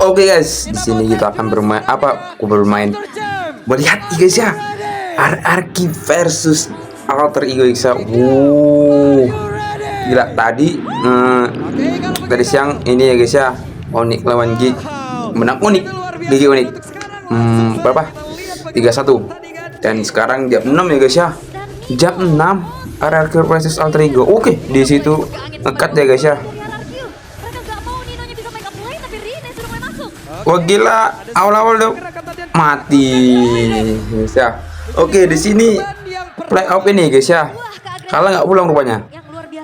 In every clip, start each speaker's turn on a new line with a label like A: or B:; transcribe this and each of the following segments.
A: Oke guys, di sini kita akan bermain apa? Aku bermain. Melihat guys ya, RRQ versus Alter Ego guys ya. Gila tadi tadi siang ini ya guys ya. Onyx lawan Gig, menang Onyx. Gig Onyx. Berapa? 3-1. Dan sekarang jam 6 ya guys ya. Jam 6 RRQ versus Alter Ego. Oke, di situ ngekat ya guys ya. Wah gila, awal-awal dong mati guys ya. Oke, di sini playoff ini guys ya. Kalah nggak pulang rupanya.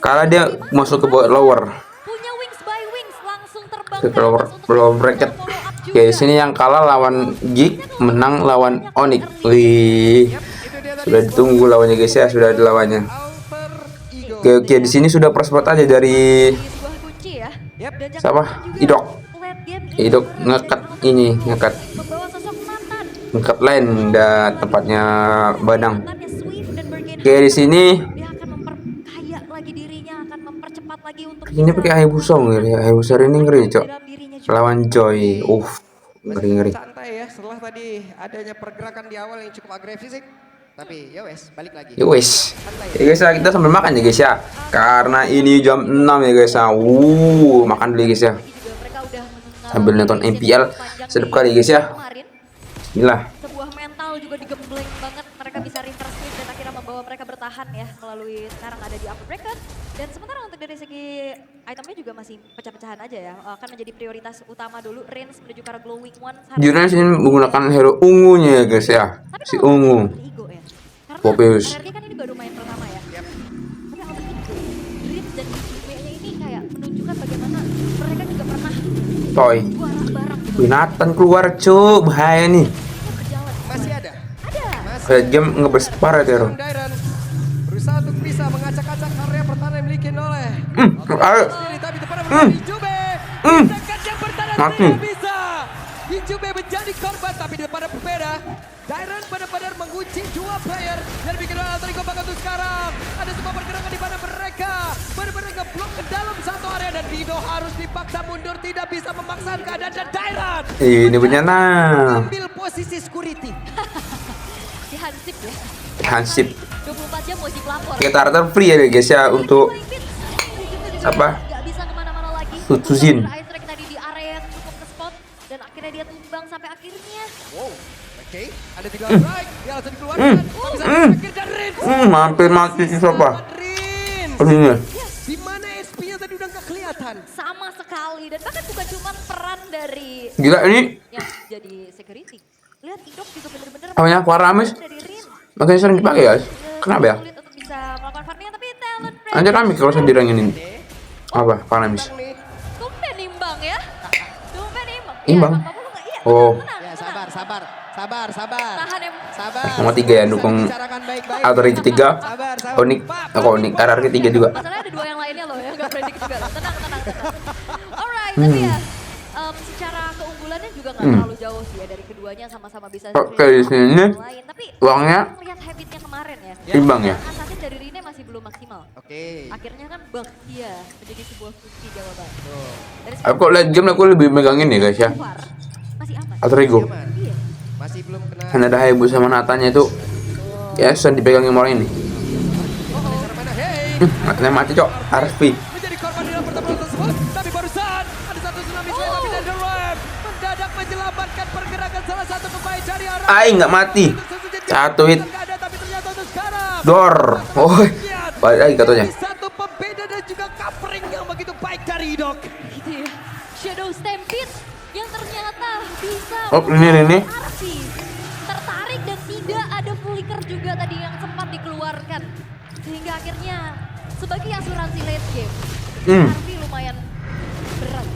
A: Kalah dia masuk ke lower. Ke lower bracket. Oke, di sini yang kalah lawan Gig, menang lawan Onyx. Wih. Sudah ditunggu lawannya guys ya, sudah ada lawannya. Oke, di sini sudah prospot aja dari siapa? Idok ngekat lain dan tempatnya Badang. Oke, di sini ini pakai Hayabusa ya. Hayabusa ini ngeri cok lawan Joy. Ngeri.
B: Santai ya, setelah tadi adanya pergerakan di awal yang cukup agresif. Tapi ya wes, balik lagi.
A: Ya wes. Ya guys ya, kita sambil makan ya guys ya. Karena ini jam 6 ya guys ya. Makan dulu guys ya. Sambil nonton MPL sedap kali guys ya. Bismillah.
C: Sebuah mental juga digembleng banget, mereka bisa reverse sweep dan akhirnya membawa mereka bertahan ya melalui sekarang ada di upper bracket. Dan sementara untuk dari segi itemnya juga masih pecah-pecahan aja ya, akan menjadi prioritas utama dulu Reigns menuju ke arah glowing one.
A: Jurnalis ini menggunakan hero ungunya ya guys ya. Si ungu. Popeus.
C: RRQ kan ini baru main pertama ya. Tapi Alter Ego, Reigns dan Yume-nya ini kayak menunjukkan bagaimana mereka juga pernah
A: Toy. Nathan keluar cu, bahaya nih.
B: Masih ada.
A: Kayak game ngebers parah Tero.
B: Berusaha untuk bisa mengacak-acak area pertahanan yang dimiliki oleh
A: mati.
B: Jube menjadi korban, tapi daripada berbeda Dairon benar-benar mengunci dua player dan bikin Alter Ego bakal untuk sekarang. Ada sebuah pergerakan di mana mereka benar-benar ngeblok ke dalam satu area dan Dido harus dipaksa mundur, tidak bisa memaksakan keadaan dan Dairon
A: Ini punya
B: ambil posisi security.
C: Si Hansip ya.
A: Hansip.
C: 24 jam wajib lapor.
A: Kita starter free ya guys ya untuk apa?
C: Gak bisa kemana-mana lagi.
A: Suzin.
C: Tadi di area yang cukup ke spot dan akhirnya dia tumbang sampai akhirnya.
B: Wow. Oke, ada 3 strike, dia langsung dikeluarkan. Bisa terakhir dan Reigns.
A: Hampir mati si siapa? Ini.
B: Di mana SP-nya tadi udah nggak kelihatan.
C: Sama sekali dan bahkan bukan cuma peran dari
A: Gila ini.
C: yang jadi security. Lihat Idok juga bener-bener
A: Namanya Paramis.
C: dari Rin.
A: Makanya sering dipakai guys. Kenapa ya?
C: Sulit untuk bisa melakukan farming tapi talent
A: Anjir kami kalau sendirian ini. Apa? Paramis.
C: tumben imbang ya. Tumben imbang.
A: Imbang?
C: Ya, 80 nggak? Iya,
A: Oh.
C: menang,
B: Ya
C: menang.
B: sabar.
C: Tahan ya.
B: Sabar.
A: Nomor 3 ya dukung Alter Ego 3. Onyx, Onyx RRQ 3 juga.
C: Masalahnya ada 2 yang lainnya loh yang nggak predik juga loh. Tenang. Alright, tapi ya secara keunggulannya juga nggak terlalu jauh sih ya dari keduanya sama-sama bisa.
A: Oke, di sini
C: lain. Tapi
A: uangnya
C: lihat habitnya kemarin ya.
A: imbang ya.
C: Assassin dari Rine masih belum maksimal.
B: Oke.
C: Akhirnya kan Bakhtia menjadi sebuah kunci jawaban. Dari
A: Aku kok lihat game aku lebih megangin ya guys ya.
C: luar masih aman.
A: Alter Ego.
C: Iya.
B: Masih belum kena.
A: Kan ada Hayabusa sama Natanya itu. Ya susah dipegangin orang ini. Natanya mati cok. RV.
B: Menjadi korban dalam pertempuran tersebut, tapi barusan ada satu tsunami slide tapi dan The Ram mendadak menyelamatkan pergerakan salah satu pemain dari arah.
A: Nggak mati. Satu hit.
B: Tapi ternyata untuk sekarang.
A: Dor. Balik lagi katanya.
B: Satu pembeda dan juga covering yang begitu baik dari Idok.
C: Gitu ya. Shadow Stampede yang ternyata bisa
A: Ini.
C: Arsi tertarik dan tidak ada flicker juga tadi yang sempat dikeluarkan. Sehingga akhirnya sebagai asuransi late game, Arfi lumayan berat.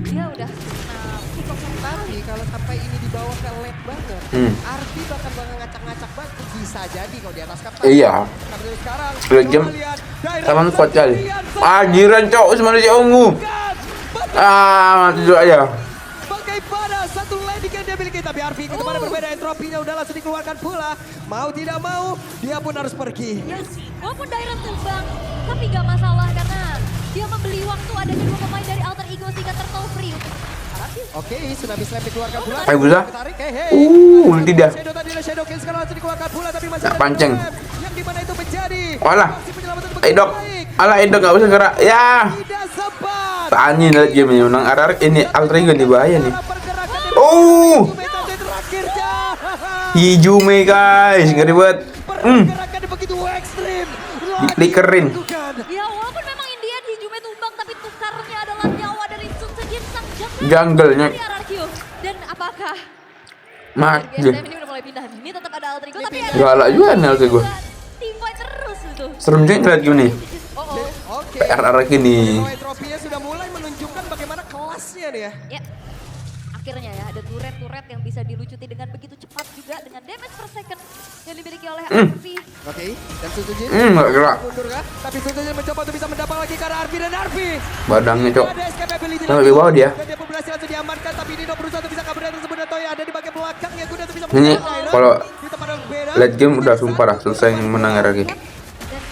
C: Dia udah kena kick-off
B: Tapi kalau sampai ini dibawa ke late banget, Arfi bakal ngacak-ngacak banget. Bisa jadi kalau di atas kapal.
A: Iya.
B: Tapi sekarang
A: Udah jam. Emang kuat kali. Jiran cok semuanya ungu. Mati dulu aja.
B: Bagaimana satu landing yang dia miliki, tapi Arfi itu pada berbeda, entropinya udah langsung dikeluarkan pula. Mau tidak mau, dia pun harus pergi.
C: Yes, walaupun Dairon tumbang, tapi gak masalah karena dia membeli waktu adanya 2 pemain dari Alter Ego sehingga turtle free untuk sekarang.
B: Oke, tsunami slam dikeluarkan pula.
A: Ayo bisa.
B: Tarik, hei.
A: Ulti dah.
B: Shadow tadi ada Shadow King sekarang langsung dikeluarkan pula tapi masih
A: Tak
B: ada
A: pancing.
B: Slam. Yang dimana itu menjadi.
A: Walah.
B: Masih penyelamatan begitu
A: Edok.
B: baik.
A: Alah Edok gak usah gerak. Ya.
B: Tidak sempat.
A: Tanya lihat game ini menang Ararik ini Alter Ego nih bahaya nih.
B: Pergerakan dari
A: Oh.
B: metode terakhirnya.
A: Hijume guys, ngeri banget.
B: Pergerakan begitu ekstrim.
A: Dikerin.
C: Ya walaupun memang Indian Hijume tumbang tapi tukarnya adalah nyawa dari Sun Sejin sang
A: Jungle-nya.
C: dari RRQ. Dan apakah
A: Mati.
C: GSM ini udah mulai pindah nih? Ini tetap ada Alter Ego tapi ada
A: Galak juga nih Alter Ego.
C: team fight terus itu.
A: Serem juga ngeliat game nih.
C: Oh.
B: Oke.
A: PR Ararik ini.
B: Trofinya sudah mulai menunjukkan bagaimana kelasnya nih ya.
C: Ya. Akhirnya ya ada turret yang bisa dilucuti dengan begitu cepat juga dengan damage per second yang dimiliki oleh Arfi.
B: Oke, dan Sujin
A: Gak gerak.
B: mundur kah? Tapi Sujin mencoba untuk bisa mendapat lagi karena Arfi dan Arfi.
A: Badangnya cok.
B: Ada escape ability
A: Nah, lebih bawah dia.
B: Dan dia berhasil langsung diamankan tapi Dino berusaha untuk bisa kabur dari tersebut dan Toy ada di bagian belakangnya Guna untuk bisa
A: Ini
B: mengejar
A: kalau
B: di tempat yang beda.
A: late game udah sumpah lah selesai menang lagi.
C: Dan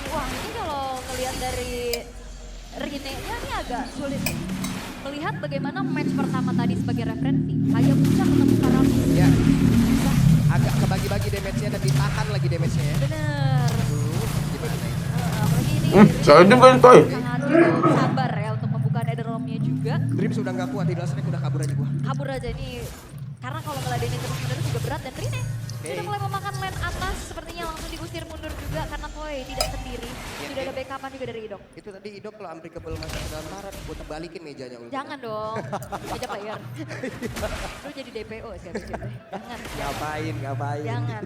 C: wah ini kalau ngelihat dari Rine-nya ini agak sulit. Melihat bagaimana match pertama tadi sebagai referensi. Hayabusa ketemu Karami.
B: Ya. Bisa agak kebagi-bagi damage-nya dan ditahan lagi damage-nya ya.
C: Bener.
B: Gimana ini?
C: Apalagi ini
A: Soalnya kan Toy.
C: sangat cukup sabar ya untuk membuka Netherrealm-nya juga.
B: Dream sudah nggak kuat, tidak strike udah kabur aja gua.
C: Kabur aja ini. Karena kalau ngeladenin terus-menerus juga berat dan Rine sudah mulai memakan lane atas. Sepertinya langsung diusir mundur juga karena Toy tidak sendiri. Sudah ada backup-an juga dari Idok.
B: Itu tadi Idok kalau unbreakable masuk ke dalam tarat, gua terbalikin mejanya.
C: Jangan dong, meja player. Lu jadi DPO sekarang. Jangan.
B: Ngapain?
C: Jangan,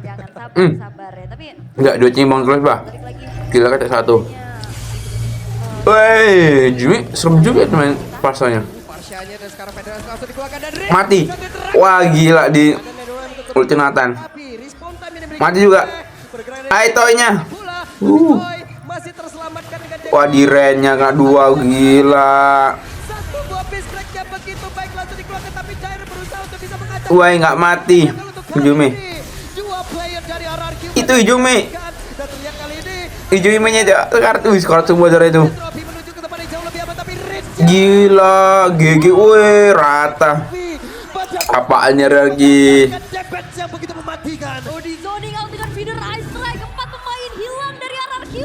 C: sabar ya. Tapi
A: Enggak, dua cimbang terus bah.
C: balik lagi.
A: Gila kata satu. Woi, Jimmy serem juga tuh main pasanya.
B: Parsianya dan sekarang Federasi langsung dikeluarkan dan Dream.
A: Mati. Wah gila di ulti Nathan.
B: Tapi respawn time yang dimiliki
A: Mati juga.
B: pergerakan
A: Hai Toy-nya.
B: bola. Toy masih terselamatkan dengan
A: Wah di Ren-nya kena 2 gila.
B: satu buah piece break yang begitu baik langsung dikeluarkan tapi Jair berusaha untuk bisa mengacak.
A: Wah nggak mati. Jimmy.
B: Dua player dari RRQ.
A: Itu Jimmy.
B: Dan terlihat kali ini
A: Jimmy-nya kartu skor semua dari itu.
B: Trofi menuju ke tempat yang jauh lebih aman tapi Rich
A: Gila, GG weh rata. Apaannya lagi?
B: Damage yang begitu mematikan.
C: Oh di zoning out dengan feeder ice strike. 4 pemain hilang dari RRQ.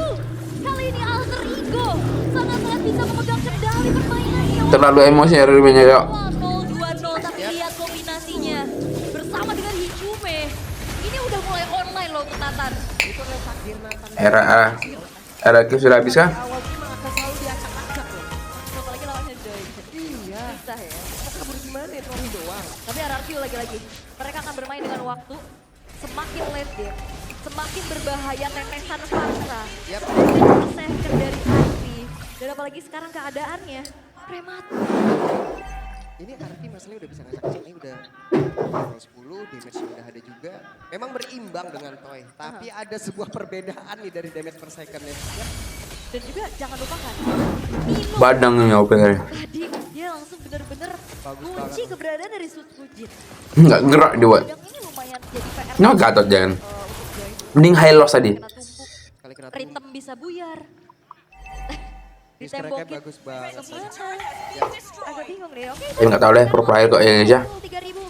C: Kali ini Alter Ego sangat-sangat bisa memegang kendali permainannya.
A: Terlalu emosi ya Rimenya ya.
C: 0-2-0 tapi lihat kombinasinya. Bersama dengan Hijume. Ini udah mulai online loh untuk Nathan.
B: Itu adalah takdir Nathan.
A: Era sudah habis kah?
B: Awal game akan selalu diacak-acak loh.
C: Apalagi lawannya Joy.
B: Iya.
C: Susah ya.
B: Mau kabur gimana ya Trofi doang.
C: Tapi RRQ lagi-lagi, mereka akan bermain dengan waktu. Semakin late game, semakin berbahaya tetesan Farsa.
B: Yap.
C: Second dari Arfi. Dan apalagi sekarang keadaannya prematur.
B: Ini Arfi masalahnya udah bisa ngacak-ngacak ini udah level 10, damage udah ada juga. Memang berimbang dengan Toy, tapi ada sebuah perbedaan nih dari damage per second-nya. Yap.
C: Dan juga jangan lupakan, Nino
A: Badangnya open kali.
C: tadi dia langsung bener-bener
B: Bagus
C: kunci
B: banget.
C: keberadaan dari Sujin.
A: Nggak gerak dia buat.
C: Yang ini lumayan jadi PR
A: Nggak gatot jangan.
C: untuk Joy.
A: Mending high loss tadi.
C: Kena tumpuk,
B: Kali kena
C: Ritem bisa buyar.
B: Miss Cracknya
C: Ditembokin
B: bagus banget.
C: kemana? Agak bingung deh, oke.
A: Ya nggak tahu deh pro player kok Indonesia.
C: 3.000.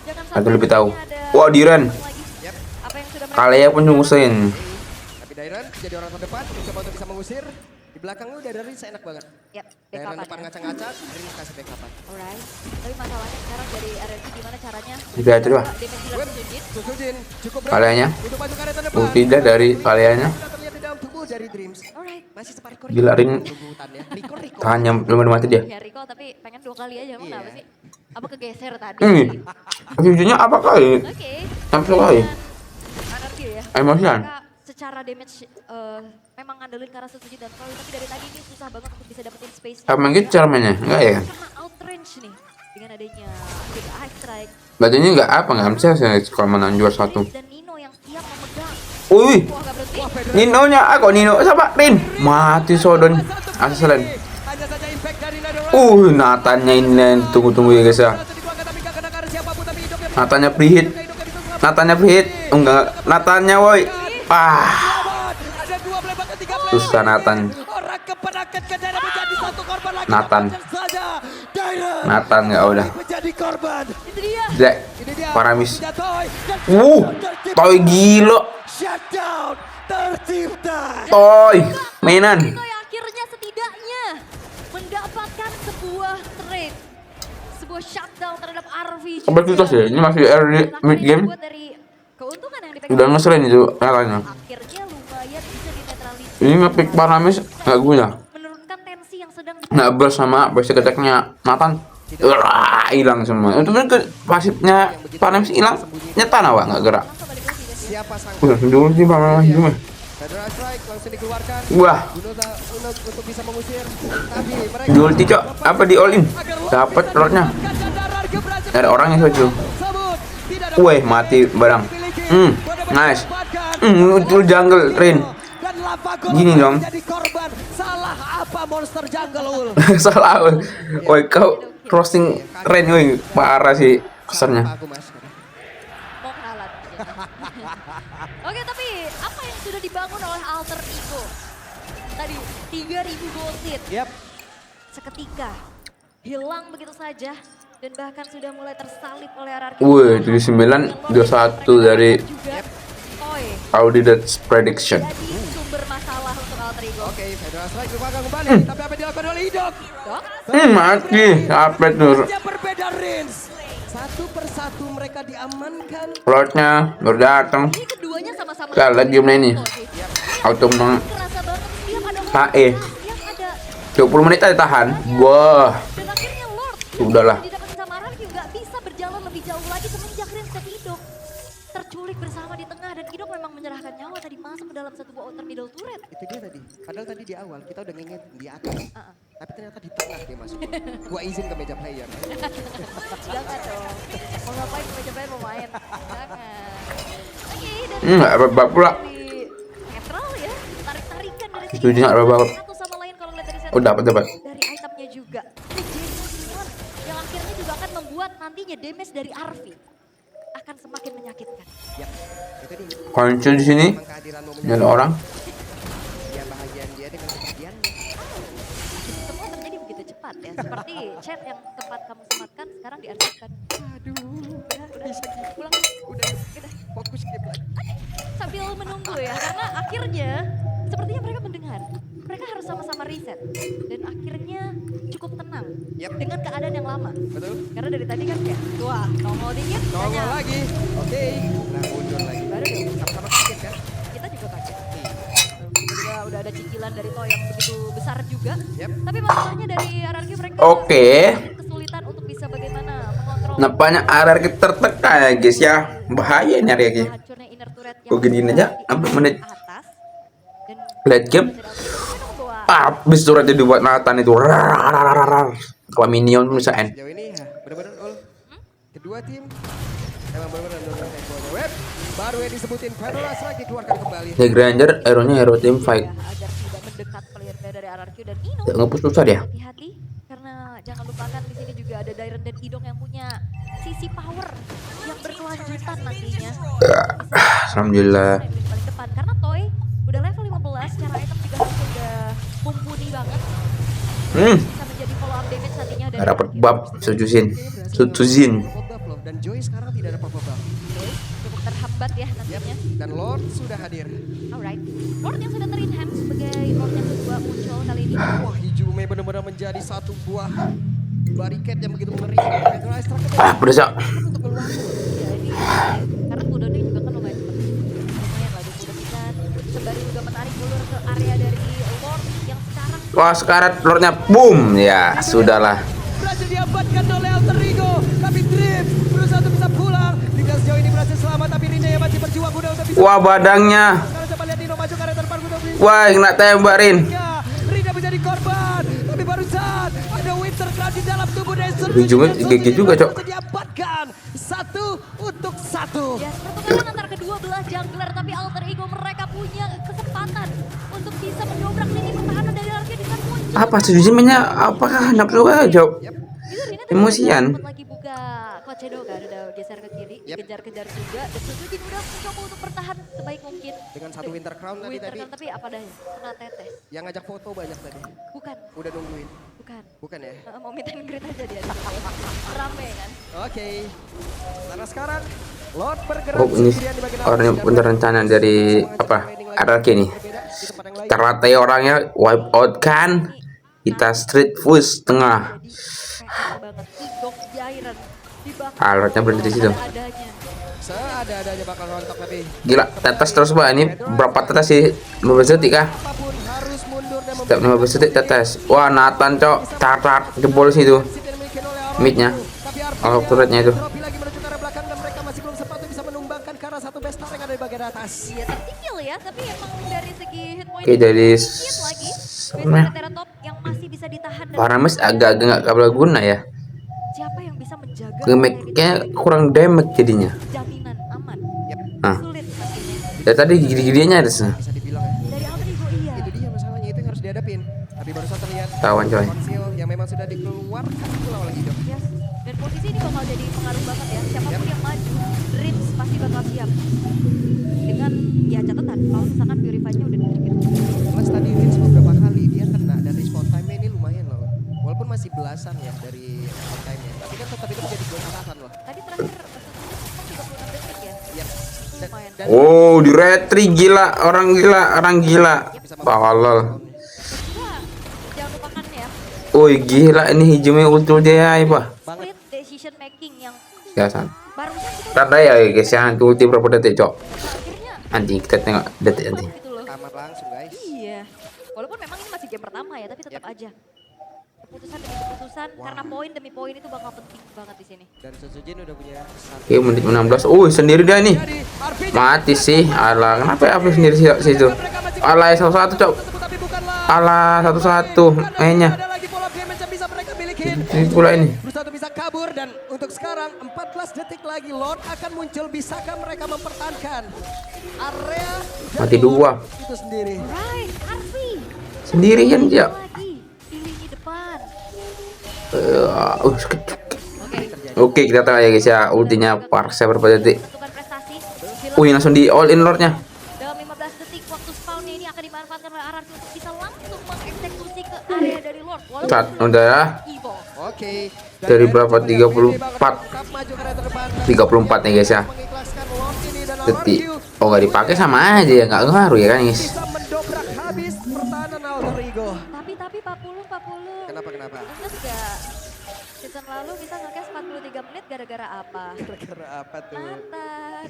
C: Jangan
A: Atau
C: sampai
A: lebih tahu.
C: ada
A: Wah, Diren.
C: lagi.
B: Yap.
C: Apa yang sudah
A: Kalian pun nyusahin.
B: Tapi Dairon jadi orang terdepan, mencoba untuk bisa mengusir. Di belakang lu udah dari enak banget.
C: Yap,
B: Dairon
C: backup
B: depan ngacak-ngacak, Rin kasih backupan.
C: Alright. Tapi masalahnya sekarang dari RRQ gimana caranya?
A: Tidak ada, Pak.
C: Damage hilang Sujin.
B: Susujin cukup berani
A: Kaliannya.
B: untuk masuk area terdepan.
A: Ulti dah dari kaliannya.
B: Sudah terlihat di dalam tubuh dari Dreams.
C: Alright.
B: Masih separuh
A: Gila, Rin.
B: Tubuh-tubuhannya. Riko.
A: Tahannya belum ada mati dia.
C: Ya Rico tapi pengen 2 kali aja, emang
B: Iya.
C: kenapa sih? Apa kegeser tadi?
A: Ujungnya apa kali?
C: Oke.
A: Sampai kali.
C: RRQ ya.
A: Emosian.
C: Mereka secara damage memang ngandelin karena Sujin dan Troy, tapi dari tadi ini susah banget untuk bisa dapetin space.
A: Emang gitu cara mainnya? Enggak ya?
C: Karena outrange nih dengan adanya big eye strike
A: Berarti ini enggak apa? Enggak bisa sih kalau menang juara 1.
C: dan Nino yang siap memegang.
A: Wih,
C: Wah gak berhenti.
A: Ninonya, kok Nino? Siapa? Rin. Mati Sodon. Asalen.
B: Hanya saja impact dari Nadal.
A: Nathannya ini tunggu ya guys ya. Nathannya preheat. Nathannya preheat. Enggak, Nathannya woi.
B: Ada 2 penembakan 3
A: Susah Nathan.
B: Orang kepenakan ke daerah menjadi satu korban lagi.
A: Nathan.
B: Saja. Dairon
A: Nathan enggak udah.
B: menjadi menjadi korban.
C: Itu dia.
A: Dek,
B: Ini dia.
A: Paramis.
B: Toy. Dan
A: Toy gila.
B: shutdown tercipta.
A: Toy, mainan.
C: Toy akhirnya setidaknya mendapatkan sebuah trade. Sebuah shutdown terhadap RV juga.
A: Apa kita sih? Ini masih early mid game.
C: Dibuat dari keuntungan yang dipegang.
A: Udah ngeselin itu katanya.
C: Akhirnya lumayan bisa dinetralisir.
A: Ini ngepick Paramis nggak guna.
C: Menurunkan tensi yang sedang
A: Nggak bersama basic attack-nya Nathan. Wah, hilang semua. Itu kan pasifnya Paramis hilang. Nyetan awak nggak gerak.
C: langsung balik lagi guys.
B: Siapa sang
A: Udah dulu sih Paramis cuma.
B: Federal Strike langsung dikeluarkan.
A: Wah,
B: Untuk bisa mengusir. Tapi mereka
A: di ulti cok. Apa di all in? Dapat lordnya. Ada orang yang setuju. Weh, mati barang. Nice. Itu jungle train. Gini dong.
B: Jadi korban. Salah apa monster jungle ul?
A: Salah. Woi, kau crossing train woi. Parah sih kesannya.
B: Aku mas.
C: Mau kalah. Oke, tapi apa yang sudah dibangun oleh Alter Ego? Tadi 3000 gold seed
B: Yap.
C: seketika hilang begitu saja dan bahkan sudah mulai tersalip oleh RRQ.
A: Woi, 79 21 dari
C: juga Toy
A: Audited's prediction.
C: jadi sumber masalah untuk Alter Ego.
B: Oke, Federal Strike dibuka kembali. Tapi apa yang dilakukan oleh Idok?
C: Dok,
A: Mati. Apa tuh?
B: Dia berbeda range. Satu persatu mereka diamankan.
A: Lordnya baru datang.
C: ini keduanya sama-sama.
A: Kita lihat game ini. Auto menang.
C: Kerasa banget setiap ada
A: HE.
C: yang ada
A: 20 menit aja tahan. Wah,
C: dan akhirnya Lord
A: Udahlah.
C: didapat sama RRQ nggak bisa berjalan lebih jauh lagi semenjak range dari Idok terculik bersama di tengah dan Idok memang menyerahkan nyawa tadi masuk ke dalam satu buah outer middle turret.
B: Itu dia tadi. Padahal tadi di awal kita udah nginget di atas. Tapi ternyata di tengah dia masuk. Gua izin ke meja player.
C: Jangan dong. Mau ngapain ke meja player mau main? Jangan. Oke, dan
A: nggak apa-apa pula.
C: di netral ya, tarik-tarikan dari
A: Itu dia nggak apa-apa.
C: satu sama lain kalau lihat dari set
A: Oh, dapat.
C: dari itemnya juga. Ini Jason yang akhirnya juga akan membuat nantinya damage dari Arvi akan semakin menyakitkan.
B: Yap. Itu dia.
A: Kunci di sini.
B: Memang kehadiranmu
A: Ini ada orang.
B: dia bahagian dia dengan kebahagiaanmu.
C: Semua terjadi begitu cepat ya, seperti chat yang tempat kamu sematkan sekarang diartikan.
B: Aduh.
C: Udah, pulang.
B: Udah fokus game lagi.
C: Sambil menunggu ya, karena akhirnya sepertinya mereka mendengar. Mereka harus sama-sama reset dan akhirnya cukup tenang
B: Yap.
C: dengan keadaan yang lama.
B: Betul.
C: Karena dari tadi kan ya, wah nongol dikit,
B: Nongol
C: banyak.
B: lagi. Oke. Nah, mundur lagi.
C: Baru deh,
B: Sama-sama kaget kan?
C: kita juga kaget. Juga udah ada cicilan dari Toy yang begitu besar juga.
B: Yap.
C: Tapi masalahnya dari RRQ mereka
A: Oke.
C: kesulitan untuk bisa bagaimana mengontrol.
A: Nampaknya RR kita tertekan ya guys ya. Bahaya ini RR.
C: Hancurnya inner turret yang
A: Kok giniin aja,
C: di
A: sampai menit
C: atas. Dan
A: late game. Habis turretnya dibuat Nathan itu. Kalau minion bisa end.
B: Sejauh ini ya, benar-benar ul. Kedua tim emang benar-benar menurunkan temponya. Web baru yang disebutin Federal Strike dikeluarkan kembali.
A: The Granger, hero-nya hero team fight.
C: Agar tidak mendekat player dari RRQ dan Ino.
A: Ngepush susah dia.
C: Hati-hati karena jangan lupakan di sini juga ada Dairen dan Idong yang punya sisi power yang berkelanjutan nantinya.
A: Alhamdulillah.
C: Paling depan karena Toy udah level 15 secara item juga harusnya udah mumpuni banget. Bisa menjadi follow up damage nantinya dari
A: Dapat
C: RRQ.
A: bab Sujuzin.
B: Pop-up loh. Dan Joy sekarang tidak ada pop-up.
C: Toy cukup terhambat ya
B: Yap.
C: nantinya.
B: Dan Lord sudah hadir.
C: Alright. Lord yang sudah ter-enhance sebagai Lord yang kedua muncul kali ini.
B: Wah, Hijume benar-benar menjadi satu buah barricade yang begitu mengerikan. Federal Strike
A: Pedas ya.
B: untuk keluar.
C: Ya, ini karena cooldownnya juga kan lumayan cepat. Lumayan lah 20 detikan. Sembari juga menarik ulur ke area dari Lord yang sekarang
A: Wah, sekarat Lordnya boom. Ya, sudahlah.
B: Berhasil diamankan oleh Alter Ego. Tapi Drift berusaha untuk bisa pulang. Tidak sejauh ini berhasil selamat. Tapi Rina yang masih berjuang udah untuk bisa.
A: Wah, badangnya.
B: Sekarang coba lihat Dino maju ke area terdepan udah bisa.
A: Wah, kena tembakin.
B: Rina menjadi korban. Tapi barusan ada Winter Cloud di dalam tubuh Desert.
A: Ujungnya GG juga, Cok.
B: Diamankan 1-1.
C: ya pertukaran antar kedua belah jungler tapi Alter Ego mereka punya kesempatan untuk bisa mendobrak lini pertahanan dari RRQ dengan muncul.
A: Apa Sujuzin mainnya? Apakah nafsu aja?
C: Itu Rina
A: Emosian.
C: Dapat lagi buka Coach Edo kan udah geser ke kiri, dikejar-kejar juga. Dan Sujin udah mencoba untuk bertahan sebaik mungkin.
B: Dengan satu Winter Crown tadi
C: Winter Crown, tapi apa daya? Kena tetes.
B: yang ngajak foto banyak tadi.
C: Bukan,
B: Udah nungguin.
C: bukan.
B: Bukan ya?
C: Mau meet and greet aja dia. Rame kan.
B: Oke. Karena sekarang Lord bergerak
A: Oh, ini
B: sendirian di bagian
A: orang yang
B: atas.
A: bener rencana dari apa? RRQ nih.
B: Berbeda di tempat yang lain.
A: Teratai orangnya wipe out kan. Kita street push tengah.
C: Jadi PR banget. Igok Jairan dibakar.
A: Alatnya berhenti di situ.
C: Adanya.
B: Seada-adanya bakal rontok tapi
A: Gila, tetes terus Pak. Ini berapa tetes sih? 15 detik kah?
B: apapun harus mundur dan
A: Setiap 15 detik tetes. Wah, Nathan cok, tar jebol sih itu. Mid-nya. Oh, turretnya itu.
B: Trofi lagi menuju ke arah belakang dan mereka masih belum sempat untuk bisa menumbangkan karena satu best yang ada di bagian atas.
C: Iya tertinggal ya, tapi emang dari segi hit point
A: Oke, dari
C: sedikit lagi. Biasanya Teratop yang masih bisa ditahan. Dan
A: Paramis agak-agak nggak kabel guna ya.
C: siapa yang bisa menjaga
A: Damage-nya kurang damage jadinya.
C: jaminan aman.
A: Nah,
C: Sulit pastinya.
A: dari tadi gigi-giginya ada sih.
B: Bisa dibilang ya.
C: Dari Alter Ego iya.
B: Itu dia masalahnya, itu yang harus dihadapin. Tapi barusan terlihat
A: Tawan coy.
B: konsil yang memang sudah dikeluarkan pulau lagi dong.
C: Yes. Dan posisi ini bakal jadi pengaruh banget ya. Siapapun yang maju, Dreams pasti bakal siap. Dengan ya catatan, kalau misalkan Purify-nya udah di-trigger.
B: Plus tadi Vince beberapa kali dia kena dan respawn time ini lumayan loh. Walaupun masih belasan ya dari respawn time-nya. Tapi kan tetap itu menjadi gol catatan loh.
C: Tadi terakhir 36 detik ya.
B: Yap. Dan,
C: Lumayan.
B: dan
A: Oh, di retri gila, orang gila. Tolol.
C: Wah, jangan lupakan ya.
A: Woi, gila ini hijaunya ultra jaya apa?
C: Split decision making yang
A: Ya, san.
C: barusan kita
A: Tanda ya guys ya, nanti ulti berapa detik, Cok?
C: akhirnya
A: Nanti kita tengok detik nanti.
C: gitu loh.
B: tamat langsung guys.
C: Iya. Walaupun memang ini masih game pertama ya, tapi tetap aja. Keputusan demi keputusan, karena poin demi poin itu bakal penting banget di sini.
B: Dan Sujin udah punya satu.
A: Oke, menit 16. Sendiri dia nih.
B: Jadi RPG
A: Mati sih. Alah, kenapa ya Apri sendiri sih situ? Alah, satu-satu, Cok.
B: tapi bukanlah.
A: Alah, satu-satu. Mainnya.
B: Ada lagi pola damage yang bisa mereka milikin.
A: Ini pula ini.
B: Berusaha untuk bisa kabur dan untuk sekarang 14 detik lagi Lord akan muncul. Bisakah mereka mempertahankan area
A: Mati
B: dan
A: dua.
B: itu sendiri?
C: Right, Arfi.
A: Sendirian dia.
C: Lagi di lini depan. Oke,
A: Oke, kita tahu ya guys ya, ultinya Parsa berapa detik.
C: tentukan prestasi.
A: Wih, langsung di all in lordnya.
C: Dalam 15 detik waktu spawnnya ini akan dimanfaatkan oleh Ararki untuk bisa langsung mengeksekusi ke area dari Lord. Walaupun
A: Saat udah ya.
C: evil.
B: Oke. Dan
A: Dari
B: Eric
A: berapa?
B: juga
A: 34.
B: tetap maju ke area terdepan.
A: 34 nih guys ya.
B: Mengikhlaskan Lord ini dan
A: Detik.
B: Alarq
A: Oh, nggak dipakai sama aja ya, nggak ngaruh ya kan guys.
B: bisa mendobrak habis pertahanan Alter Ego.
C: Tapi 40.
B: Kenapa?
C: Enggak juga. Season lalu bisa nge-cast 43 menit gara-gara apa?
B: Gara-gara apa tuh?
C: Nathan.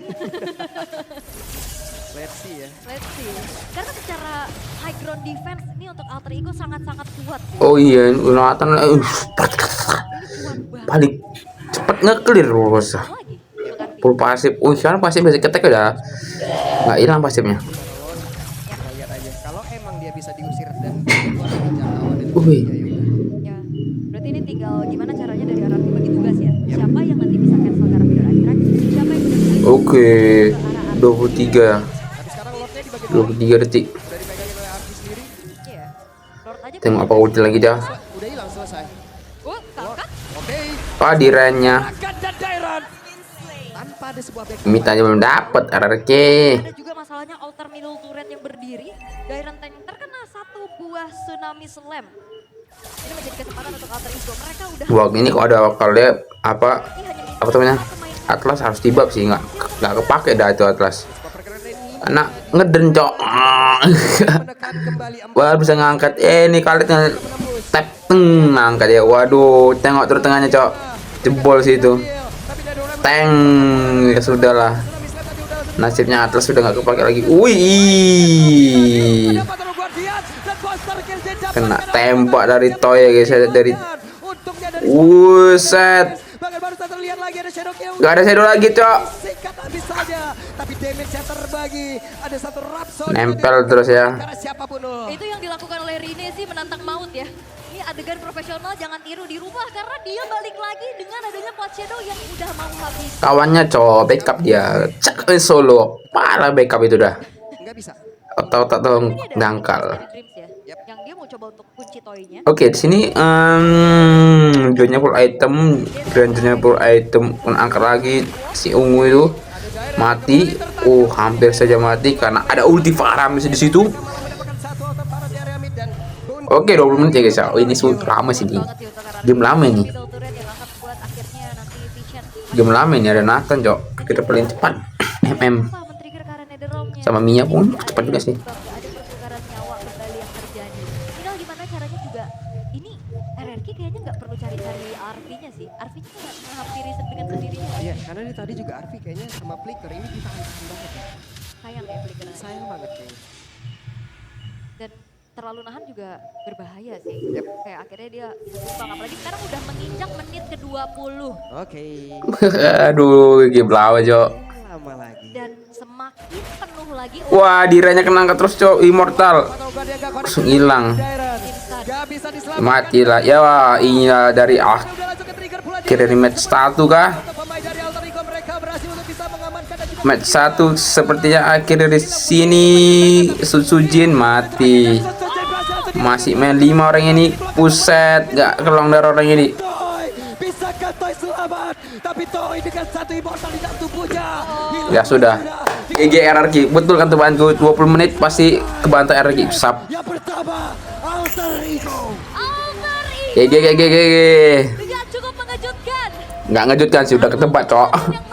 B: Let's see ya.
C: Let's see. Karena secara high ground defense ini untuk Alter Ego sangat-sangat kuat.
A: Oh iya, Nathan
C: Ini kuat banget
A: paling cepet nge-clear bos.
C: lagi. Untuk Arfi.
A: Full pasif. Sekarang pasif basic attack udah nggak hilang pasifnya.
B: Kita lihat aja. Kalau emang dia bisa diusir dan keluar dari jangkauan dan
A: Wih.
B: ya udah.
C: Ya, berarti ini tinggal gimana caranya dari Arfi bagi tugas ya. Siapa yang nanti bisa cancel karena video akhir, siapa yang benar-benar
A: Oke, 23
B: Tapi sekarang Lordnya di bagian
A: 23 detik.
B: udah dipegangin oleh Arfi sendiri.
C: Iya. Lord aja.
A: Tengok apa ulti lagi dah.
B: Udah hilang selesai.
C: Oh, kakak.
B: Oke.
A: Ah, di range-nya.
B: Akan dan Dairon. Tanpa ada sebuah backup.
A: Mid aja belum dapet RRQ.
C: Ada juga masalahnya altar middle turret yang berdiri. Dairon Tank terkena satu buah tsunami slam. Ini menjadi kesempatan untuk Alter Ego. Mereka udah
A: Wah, ini kok ada kalau dia apa
C: hanya
A: namanya? Atlas harus dibab sih, nggak kepake dah itu Atlas.
B: Pergerakan ini
A: Anak ngeden cok.
B: menekan kembali
A: Wah, bisa ngangkat. Ini kalitnya tap ngangkat ya. Waduh, tengok terus tengahnya cok. Jebol sih itu.
B: tapi Dairon
A: Tank ya sudahlah. Nasibnya Atlas sudah nggak kepake lagi. Wih. Kena tembak dari Toy ya guys, dari Buset.
B: Bahkan baru saja terlihat lagi ada Shadow Kill.
A: Gak ada shadow lagi cok.
B: Sikat habis saja. Tapi damage yang terbagi. Ada satu Rhapsody.
A: Nempel terus ya.
B: Karena siapapun loh.
C: itu yang dilakukan oleh Rine sih menantang maut ya. Ini adegan profesional jangan tiru di rumah karena dia balik lagi dengan adanya Plat Shadow yang udah mau habis.
A: Kawannya cok, backup dia. Cak solo. Parah backup itu dah.
B: Nggak bisa.
A: Otak-otak tuh
C: Ini ada
A: dangkal.
C: dari Dreams ya. Yang dia mau mau coba untuk kunci toynya.
A: Oke, di sini Jonya full item, Grangernya full item, pun angkat lagi si ungu itu mati. Hampir saja mati karena ada ulti Faramis di situ.
B: Mendapatkan satu auto parah di area mid dan
A: Oke, 20 menit ya guys ya. Ini lama sih ini.
C: Banget sih untuk arah
A: Game lama ini.
C: middle turret yang akan buat akhirnya nanti Vision
A: Game lama ini ada Nathan, Cok. Kita paling cepat. MM
C: apa men-trigger karena netherrealm-nya.
A: sama Mia pun
C: Ada
A: cepat juga sih.
C: ada pertukaran nyawa kembali yang terjadi. Tinggal gimana caranya juga. Ini RRQ kayaknya nggak perlu cari-cari RV-nya sih. RV-nya nggak menghampiri dengan sendirinya.
B: iya, karena ini tadi juga Arfi kayaknya sama Flicker ini ditahan banget ya.
C: Sayang ya Flicker.
B: Sayang banget kayaknya.
C: Dan terlalu nahan juga berbahaya sih.
B: Yep.
C: Kayak akhirnya dia bisa tumbang. Apalagi sekarang udah menginjak menit ke-20.
B: Oke.
A: Aduh, game lama, Cok.
B: Lama lagi.
C: Dan semakin penuh lagi.
A: Wah, diranya kena angkat terus, Cok. Immortal. Langsung hilang.
C: Instan.
B: Gak bisa diselamatkan.
A: Mati lah. Ya, wah, ini dari
B: Udah langsung ke trigger pula.
A: akhir match 1 kah?
B: Satu pemain dari Alter Ego mereka berhasil untuk bisa mengamankan dan juga
A: Match 1 sepertinya akhir dari sini Sujin mati. Masih main 5 orang ini. Buset, gak kelong dari orang ini.
B: Toy. Bisakah Toy selamat? Tapi Toy dengan satu immortal di dalam tubuhnya.
A: Ya sudah. GG RRQ. Betul kan temanku, 20 menit pasti kebantai RRQ sub.
B: Yang pertama, Alter Ego.
C: Alter Ego
A: GG.
C: dengan cukup mengejutkan.
A: Nggak ngejutkan sih, udah ketebak, Cok.
C: Yang